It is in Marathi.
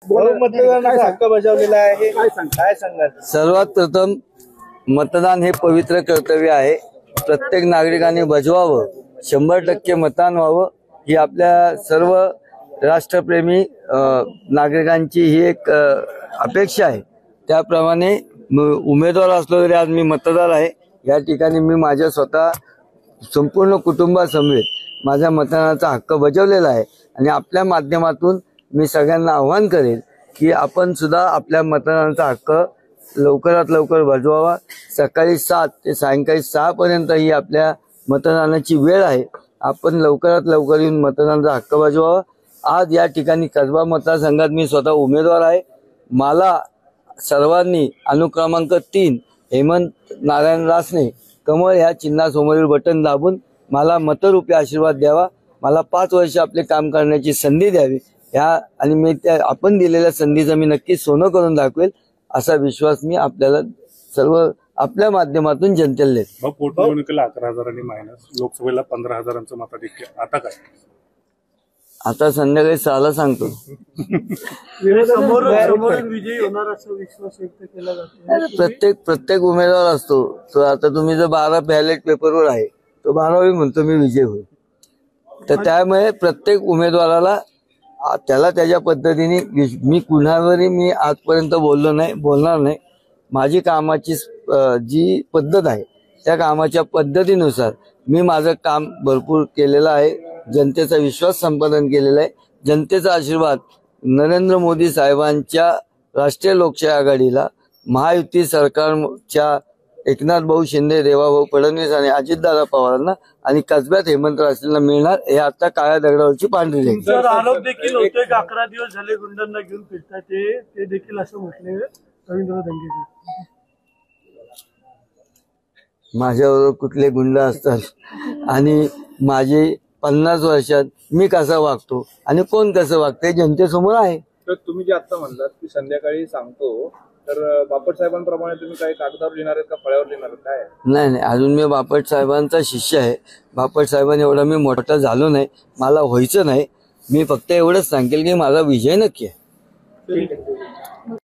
मतदानाचा हक्क बजावलेला आहे, काय सांगाल? सर्वात प्रथम मतदान हे पवित्र कर्तव्य आहे. प्रत्येक नागरिकाने बजावावं, 100% मतदान व्हावं ही आपल्या सर्व राष्ट्रप्रेमी नागरिकांची ही एक अपेक्षा आहे. त्याप्रमाणे उमेदवार असलो तरी आज मी मतदार आहे. या ठिकाणी मी माझ्या स्वतः संपूर्ण कुटुंबासमवेत माझ्या मतदानाचा हक्क बजावलेला आहे आणि आपल्या माध्यमातून मी सगळ्यांना आव्हान करेन की आपण सुद्धा आपल्या मतदानाचा हक्क लवकरात लवकर बजवावा. सकाळी 7 ते सायंकाळी 6 पर्यंत ही आपल्या मतदानाची वेळ आहे. आपण लवकरात लवकर येऊन मतदानाचा हक्क बजवावा. आज या ठिकाणी कसबा मतदारसंघात मी स्वतः उमेदवार आहे. मला सर्वांनी अनुक्रमांक 3 हेमंत नारायण रासने कमळ ह्या चिन्हासमोरील बटन दाबून मला मतरूपी आशीर्वाद द्यावा. मला 5 वर्ष आपले काम करण्याची संधी द्यावी. आणि मी त्या आपण दिलेल्या संधीचं मी नक्की सोनं करून दाखवेल असा विश्वास मी आपल्याला सर्व आपल्या माध्यमातून जनतेला देतो. पोटनिवडणुकीला 11,000 आणि मायनस, लोकसभेला 15,000चं मताधिक्य. आता काय? आता संध्याकाळी 6ला सांगतो. विजयी होणार असा विश्वास व्यक्त केला जातो. प्रत्येक उमेदवार असतो. तो आता तुम्ही जर 12 बॅलेट पेपरवर आहे तो 12वी म्हणतो मी विजय होईल. तर त्यामुळे प्रत्येक उमेदवाराला त्याला त्याच्या पद्धतीने मी कुणावरही मी आजपर्यंत बोलणार नाही. माझी कामाची जी पद्धत आहे त्या कामाच्या पद्धतीनुसार मी माझं काम भरपूर केलेलं आहे. जनतेचा विश्वास संपादन केलेला आहे. जनतेचा आशीर्वाद नरेंद्र मोदी साहेबांच्या राष्ट्रीय लोकशाही आघाडीला, महायुती सरकारच्या एकनाथ भाऊ शिंदे, देवाभाऊ फडणवीस आणि अजितदादा पवारांना आणि कसब्यात हेमंत रासनेला मिळणार हे आता काळ्या दगडावरची पांढरी रेघ. आरोप देखील होतोय की 11 दिवस झाले गुंडांना घेऊन फिरतात ते देखील असं म्हटले रवींद्र दंगेकर. माझ्याबरोबर कुठले गुंड असतात आणि माझे 50 वर्षात मी कसा वागतो आणि कोण कसं वागतंय जनतेसमोर आहे. तर तुम्ही जे आता म्हणलात की संध्याकाळी सांगतो, तर बापट साहेबांप्रमाणे तुम्ही काही कागदावर लिहिणार आहेत का फळ्यावर लिहिणार आहेत काय? नाही, अजून मी बापट साहेबांचा शिष्य आहे. बापट साहेबांनी एवढा मी मोठा झालो नाही, मला व्हायचं नाही. मी फक्त एवढंच सांगेल की माझा विजय नक्की आहे.